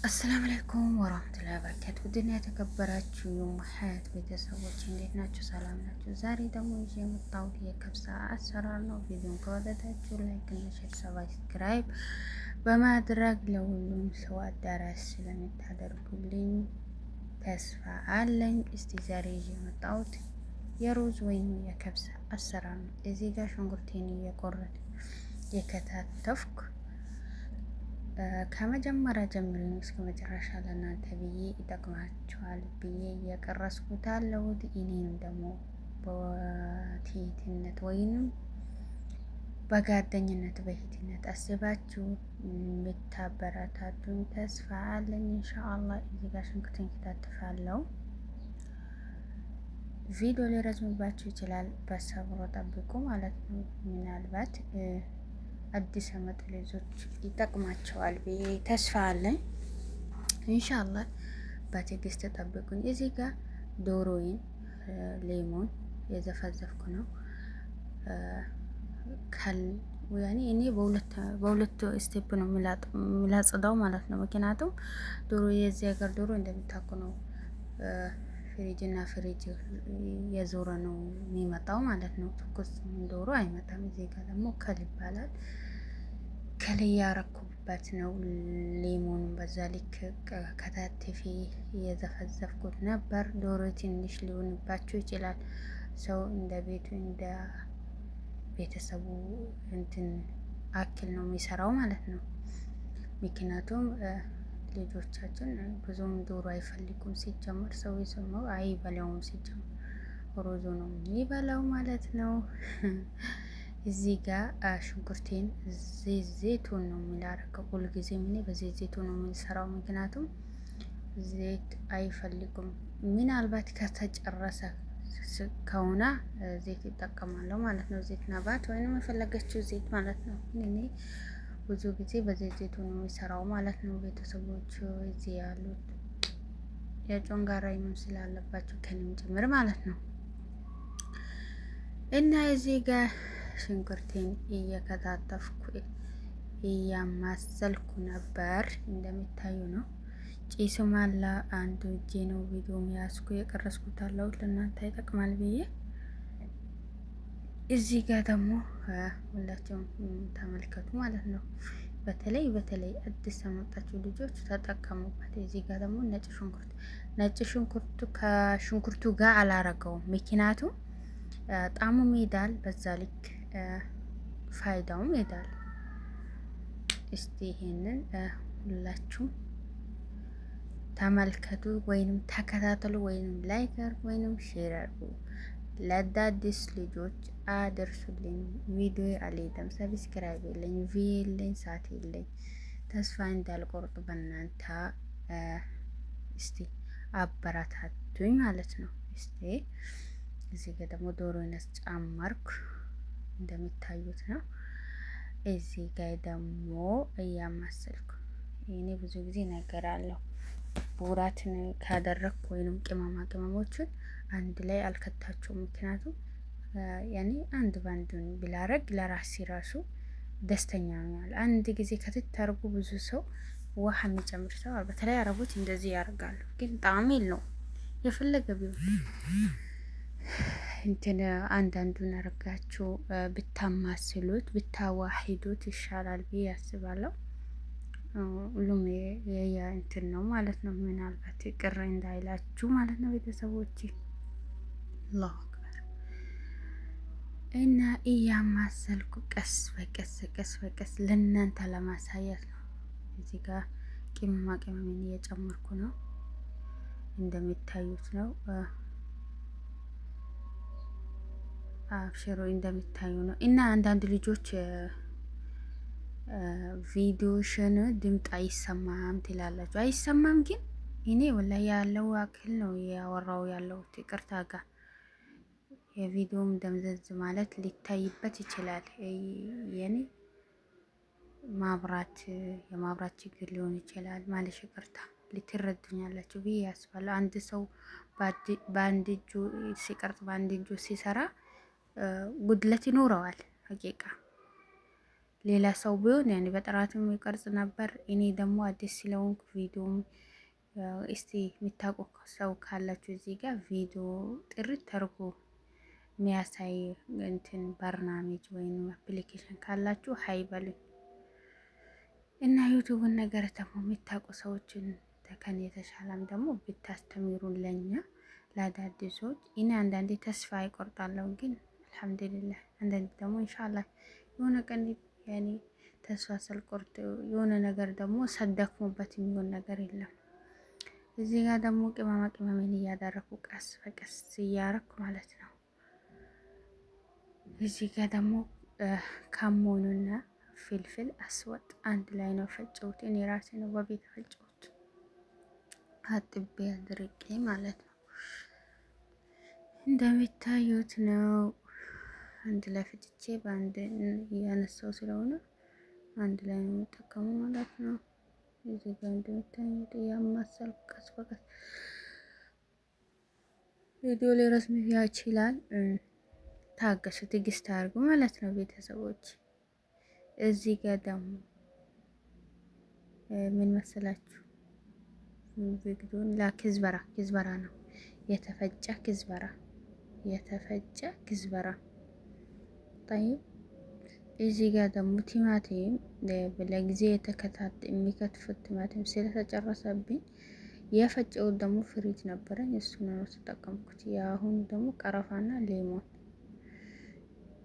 አሰላሙ አለይኩም ወራህመቱላሂ ወበረካቱ። ውድና የተከበራችሁ የሙሀያት ቤተሰቦች እንዴት ናችሁ? ሰላም ናችሁ? ዛሬ ደግሞ ይዤ የመጣሁት የከብሳ አሰራር ነው። ቪዲዮን ከወደዳችሁ ላይክ እና ሼር፣ ሰብስክራይብ በማድረግ ለሁሉም ሰው አዳራሽ ስለምታደርጉልኝ ተስፋ አለኝ። እስቲ ዛሬ ይዤ የመጣሁት የሩዝ ወይም የከብሳ አሰራር ነው። እዚህ ጋር ሽንኩርቴን እየቆረጥ የከታተፍኩ ከመጀመሪያ ጀምሮ እስከ መጨረሻ ለእናንተ ብዬ ይጠቅማቸዋል ብዬ እየቀረስኩት አለሁት። እኔንም ደግሞ በትህትነት ወይንም በጓደኝነት በሂትነት አስባችሁ የምታበረታቱኝ ተስፋ አለኝ ኢንሻአላህ። እዚህ ጋር ሽንኩርቴን ከታተፋለሁ። ቪዲዮ ሊረዝምባችሁ ይችላል፣ በሰብሮ ጠብቁ ማለት ነው። ምናልባት አዲስ አመት ልጆች ይጠቅማቸዋል ብዬ ተስፋ አለኝ ኢንሻአላህ። በትዕግስት ጠብቁኝ። እዚህ ጋር ዶሮዬን ሌሞን የዘፈዘፍኩ ነው። ያኔ እኔ በሁለት ስቴፕ ነው የሚላጽዳው ማለት ነው። ምክንያቱም ዶሮ የዚህ ሀገር ዶሮ እንደምታውቁ ነው ፍሪጅና ፍሪጅ የዞረ ነው የሚመጣው ማለት ነው። ትኩስ ዶሮ አይመጣም። እዚህ ጋር ደግሞ ከል ይባላል። ከል ያረኩበት ነው። ሌሞን በዛ ልክ ከታተፊ የዘፈዘፍኩት ነበር። ዶሮ ትንሽ ሊሆንባችሁ ይችላል። ሰው እንደ ቤቱ እንደ ቤተሰቡ እንትን አክል ነው የሚሰራው ማለት ነው። ምክንያቱም ልጆቻችን ብዙም ዶሮ አይፈልጉም። ሲጀመር ሰው የሰማው አይበላውም። ሲጀመር ሮዞ ነው የሚበላው ማለት ነው። እዚህ ጋር ሽንኩርቴን ዘይቱን ነው የሚላረገው። ሁልጊዜ ምን በዘይቱን ነው የምንሰራው፣ ምክንያቱም ዘይት አይፈልጉም። ምናልባት ከተጨረሰ ከሆነ ዘይት ይጠቀማለሁ ማለት ነው። ዘይት ነባት ወይንም የፈለገችው ዘይት ማለት ነው። እኔ ብዙ ጊዜ በዘይቱ ነው የሚሰራው ማለት ነው። ቤተሰቦች እዚህ ያሉት የጮንጋራ ይመም ስላለባቸው ከኔም ጭምር ማለት ነው። እና እዚህ ጋር ሽንኩርቴን እየከታተፍኩ እያማሰልኩ ነበር። እንደሚታዩ ነው። ጭስም አለ። አንዱ እጄ ነው ቪዲዮ ያስኩ የቀረስኩት አለሁት ለእናንተ ይጠቅማል ብዬ። እዚህ ጋር ደግሞ ሁላችሁም ተመልከቱ ማለት ነው። በተለይ አዲስ ያመጣችሁ ልጆች ተጠቀሙበት። እዚህ ጋር ደግሞ ነጭ ሽንኩርቱ ከሽንኩርቱ ጋር አላረገውም፣ ምክንያቱም ጣዕሙም ይሄዳል፣ በዛ ልክ ፋይዳውም ይሄዳል። እስቲ ይሄንን ሁላችሁም ተመልከቱ ወይንም ተከታተሉ ወይንም ላይክ አድርጉ ወይንም ሼር አድርጉ። ለአዳዲስ ልጆች አደርሱልኝ። ቪዲዮ አልሄደም፣ ሰብስክራይብ የለኝ፣ ቪ የለኝ፣ ሳት የለኝ። ተስፋ እንዳልቆርጥ በእናንተ እስቲ አበረታቱኝ ማለት ነው። እስቲ እዚህ ጋር ደግሞ ዶሮን ጨመርኩ፣ እንደሚታዩት ነው። እዚህ ጋር ደግሞ እያማሰልኩ እኔ ብዙ ጊዜ ነገር አለው ቡራትን ካደረግኩ ወይንም ቅመማ ቅመሞችን አንድ ላይ አልከታቸውም። ምክንያቱም ያኔ አንድ ባንዱን ቢላረግ ለራሴ ራሱ ደስተኛ ነው። አንድ ጊዜ ከትታርጉ ብዙ ሰው ውሃ የሚጨምር ሰው፣ በተለይ አረቦች እንደዚህ ያደርጋሉ። ግን ጣዕም የለውም። የፈለገ ቢሆን እንትን አንዳንዱን አርጋችሁ ብታማስሉት ብታዋሂዱት ይሻላል ብዬ ያስባለሁ። ሁሉም እንትን ነው ማለት ነው። ምናልባት ቅር እንዳይላችሁ ማለት ነው ቤተሰቦች። አላሁ አክበር። እና እያማሰልኩ ቀስ በቀስ ለእናንተ ለማሳየት ነው። እዚህ ጋር ቅመማ ቅመምን እየጨመርኩ ነው፣ እንደሚታዩት ነው። አብሽሮ እንደሚታዩ ነው። እና አንዳንድ ልጆች ቪዲዮሽን ድምፅ አይሰማም ትላላችሁ። አይሰማም ግን እኔ ወላሂ ያለው አክል ነው ያወራው ያለው። ይቅርታ ጋር የቪዲዮም ደምዘዝ ማለት ሊታይበት ይችላል። የኔ የማብራት ችግር ሊሆን ይችላል ማለት ይቅርታ ልትረዱኛላችሁ ብዬ ያስባለሁ። አንድ ሰው በአንድ እጁ ሲቀርጽ በአንድ እጁ ሲሰራ ጉድለት ይኖረዋል ሀቂቃ። ሌላ ሰው ቢሆን ያኔ በጥራትም ይቀርጽ ነበር። እኔ ደግሞ አዲስ ስለሆንኩ ቪዲዮም እስቲ የሚታውቁ ሰው ካላችሁ እዚህ ጋር ቪዲዮ ጥርት ተርጎ የሚያሳይ እንትን በርናሜጅ ወይም አፕሊኬሽን ካላችሁ ሀይ በሉኝ እና ዩቱብን ነገር ደግሞ የሚታውቁ ሰዎችን ከኔ የተሻለም ደግሞ ብታስተምሩን ለኛ ለአዳዲሶች። እኔ አንዳንዴ ተስፋ ይቆርጣለሁ፣ ግን አልሐምዱሊላህ አንዳንዴ ደግሞ ኢንሻአላህ የሆነ ቀን ያኔ ተስፋ ሳልቆርጥ የሆነ ነገር ደግሞ ሳደክሙበት የሚሆን ነገር የለም። እዚህ ጋር ደግሞ ቅመማ ቅመሜን እያደረኩ ቀስ በቀስ እያረኩ ማለት ነው። እዚህ ጋር ደግሞ ካሞኑና ፍልፍል አስወጥ አንድ ላይ ነው ፈጨሁት። እኔ ራሴ ነው በቤት ፈጨሁት አጥቤ አድርቄ ማለት ነው። እንደሚታዩት ነው አንድ ላይ ፈጭቼ በአንድ ያነሳው ስለሆነ አንድ ላይ ነው የምጠቀመው ማለት ነው። እዚህ ጋር እንደሚታዩት እያማሰልኩ ቀስ በቀስ ቪዲዮ ላይ ረዝም ይችላል። ታገሱ፣ ትዕግስት አድርጉ ማለት ነው ቤተሰቦች። እዚህ ጋር ደግሞ ምን መሰላችሁ ቪዲዮን ክዝበራ ነው የተፈጨ ክዝበራ ጠይብ። እዚህ ጋር ደግሞ ቲማቲም ለጊዜ የሚከትፉት ቲማቲም ስለተጨረሰብኝ የፈጨሁት ደግሞ ፍሪጅ ነበረኝ፣ እሱን ነው ተጠቀምኩት። የአሁኑ ደግሞ ቀረፋና ሌሞን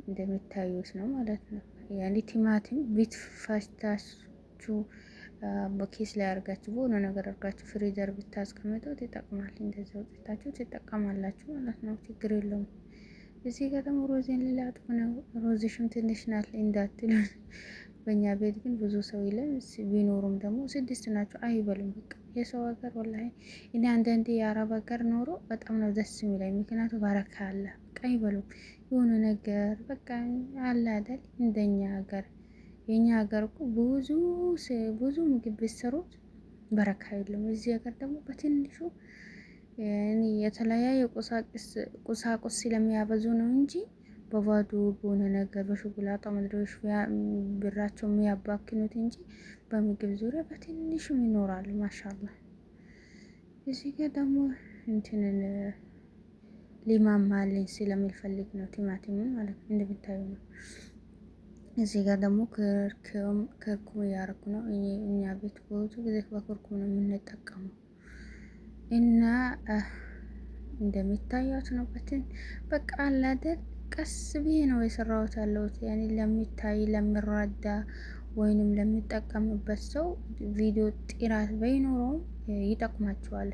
እንደሚታዩት ነው ማለት ነው። ያኔ ቲማቲም ቤት ፈጭታችሁ በኬስ ላይ አድርጋችሁ በሆነ ነገር አድርጋችሁ ፍሪዘር ብታስቀምጡት ይጠቅማል። እንደዚህ ወጥታችሁ ትጠቀማላችሁ ማለት ነው። ችግር የለውም። እዚህ ጋር ደግሞ ሮዜን ልላጥብ ነው። ሮዜሽም ትንሽ ናት እንዳትሉ። በእኛ ቤት ግን ብዙ ሰው የለም። ቢኖሩም ደግሞ 6 ናቸው አይበሉም። በቃ የሰው ሀገር ወላሂ እኔ አንዳንዴ የአረብ ሀገር ኖሮ በጣም ነው ደስ የሚለኝ። ምክንያቱም ባረካ አለ። በቃ አይበሉም የሆነ ነገር በቃ አለ አይደል? እንደኛ ሀገር የኛ ሀገር እኮ ብዙ ምግብ ቢሰሩት በረካ የለም። እዚህ ሀገር ደግሞ በትንሹ የተለያየ ቁሳቁስ ስለሚያበዙ ነው እንጂ በባዶ በሆነ ነገር በሾኮላታ መድረሽ ብራቸው የሚያባክኑት እንጂ በምግብ ዙሪያ በትንሹም ይኖራሉ። ማሻአላህ። እዚህ ጋር ደግሞ እንትንን ሊማማልኝ ስለሚፈልግ ነው ቲማቲሙን ማለት ነው። እንደምታዩ ነው። እዚህ ጋር ደግሞ ክርኩም እያደረኩ ነው። እኛ ቤት ብዙ ጊዜ በክርኩም ነው የምንጠቀመው እና እንደሚታያት ነው። በቃ አለ አይደል? ቀስ ብዬ ነው የሰራሁት ያለሁት። ያኔ ለሚታይ ለሚረዳ ወይንም ለሚጠቀምበት ሰው ቪዲዮ ጥራት ባይኖረውም ይጠቅማቸዋል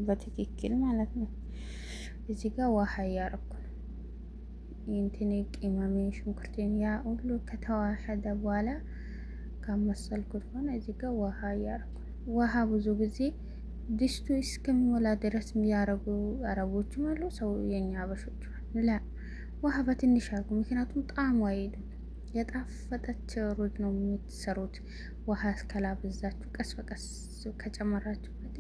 በትክክል ማለት ነው። እዚህ ጋር ውሃ እያረኩ ነው። እንትን ቅመሜ ሽንኩርቴን ያ ሁሉ ከተዋሃደ በኋላ ካመሰልኩት በኋላ እዚህ ጋር ውሃ እያረኩ ነው። ውሃ ብዙ ጊዜ ድስቱ እስከሚሞላ ድረስ የሚያረጉ አረቦችም አሉ። ሰው የኛ አበሾች ላ ውሃ በትንሽ አርጉ፣ ምክንያቱም ጣዕሙ አይሄድም። የጣፈጠች ሩዝ ነው የምትሰሩት። ውሃ እስካላበዛችሁ ቀስ በቀስ ከጨመራችሁበት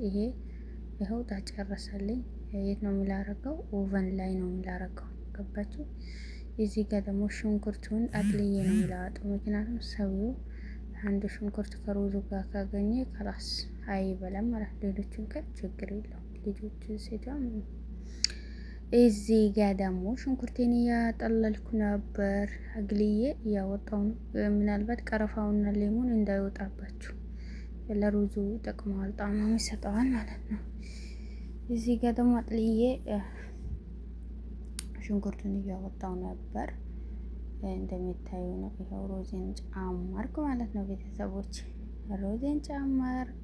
ይኸው ተጨረሰልኝ። የት ነው የሚላረገው? ኦቨን ላይ ነው የሚላረገው። ገባችሁ? እዚህ ጋር ደግሞ ሽንኩርቱን አጥልዬ ነው የሚላወጣው። ምክንያቱም ሰውዬው አንድ ሽንኩርት ከሩዙ ጋር ካገኘ ከላስ አይበላም ማለት። ሌሎችን ቀን ችግር የለውም ልጆች ሴቷ። እዚህ ጋር ደግሞ ሽንኩርቴን እያጠለልኩ ነበር። አግልዬ እያወጣው ነው። ምናልባት ቀረፋውና ሌሙን እንዳይወጣባችሁ ለሩዙ ይጠቅመዋል፣ ጣዕሙ ይሰጠዋል ማለት ነው። እዚህ ጋር ደግሞ አጥልዬ ሽንኩርቱን እያወጣው ነበር። እንደሚታዩ ነው። ይኸው ሮዜን ጨመርኩ ማለት ነው ቤተሰቦች፣ ሮዜን ጨመርኩ።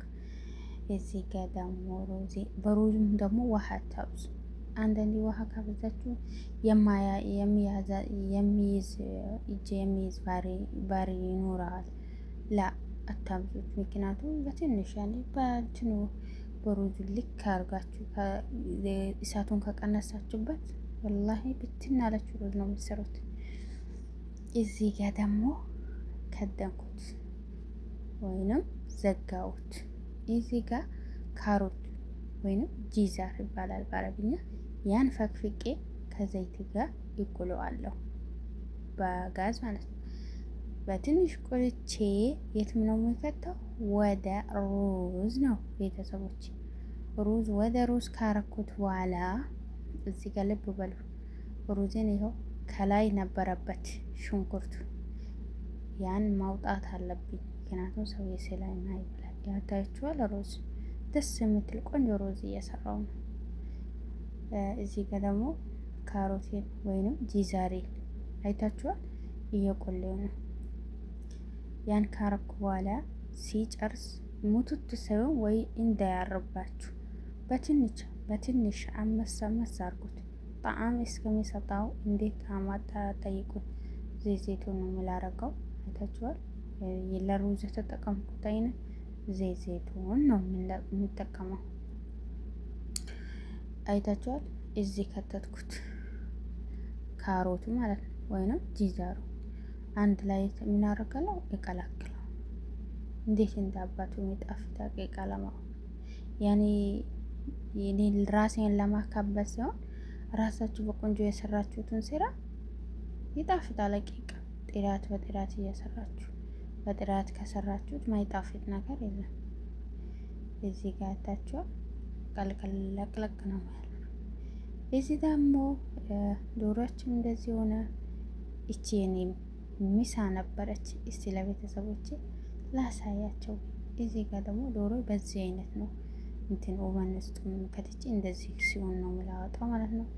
እዚህ ጋር ደግሞ በሩዝም ደግሞ ውሃ አታብዙ። አንዳንዴ ውሃ ካበዛችሁ የሚይዝ ባሪ ይኖራል። ላ አታብዙት። ምክንያቱም በትንሽ ያኔ በእንትኑ በሩዙ ልክ አርጋችሁ እሳቱን ከቀነሳችሁበት ወላሂ ብትን አለች ሩዝ ነው የምትሰሩት። እዚህ ጋር ደግሞ ከደንኩት ወይንም ዘጋውት። እዚህ ጋር ካሮት ወይንም ጂዛር ይባላል በአረብኛ። ያን ፈቅፍቄ ከዘይት ጋር ይቆለዋለሁ በጋዝ ማለት ነው። በትንሽ ቆልቼ የትም ነው የሚከተው? ወደ ሩዝ ነው ቤተሰቦች። ሩዝ ወደ ሩዝ ካረኩት በኋላ እዚህ ጋር ልብ በሉ። ሩዝን ይኸው ከላይ ነበረበት ሽንኩርቱ፣ ያን ማውጣት አለብኝ ምክንያቱም ሰው የሰላይ ማይበላል። ያታያችኋል። ሩዝ ደስ የምትል ቆንጆ ሩዝ እየሰራው ነው። እዚህ ጋር ደግሞ ካሮቴን ወይንም ጂዛሬል አይታችኋል፣ እየቆሌው ነው። ያን ካረኩ በኋላ ሲጨርስ ሙቱት ሳይሆን ወይ እንዳያርባችሁ በትንሽ አመሳ አርጉት። ጣዕም እስከሚሰጣው እንዴት ጣዕም ጠይቁት። ዘይቱን ነው የምላረገው። አይታችኋል። ለሩዝ የተጠቀምኩት አይነት ዘይቱን ነው የምጠቀመው። አይታችኋል። እዚህ ከተትኩት ካሮቱ ማለት ነው ወይንም ጂዛሩ አንድ ላይ ምን አደርጋለሁ? እቀላቅለው። እንዴት እንዳባቱ የሚጣፍጥ ቀለማው ያኔ እኔ ራሴን ለማካበት ሲሆን ራሳችሁ በቆንጆ የሰራችሁትን ስራ ይጣፍጣል። አቂቃ ጥራት በጥራት እየሰራችሁ በጥራት ከሰራችሁት ማይጣፍጥ ነገር የለም። እዚህ ጋር ታችሁ ቀልቀል ለቅለቅ ነው ማለት። እዚህ ደግሞ ዶሮአችን እንደዚህ ሆነ። እቺ የኔም ሚሳ ነበረች። እስቲ ለቤተሰቦቼ ላሳያቸው። እዚህ ጋር ደግሞ ዶሮ በዚህ አይነት ነው እንትን ኦቨን ውስጥ ከትቼ እንደዚህ ሲሆን ነው የምላወጣው ማለት ነው።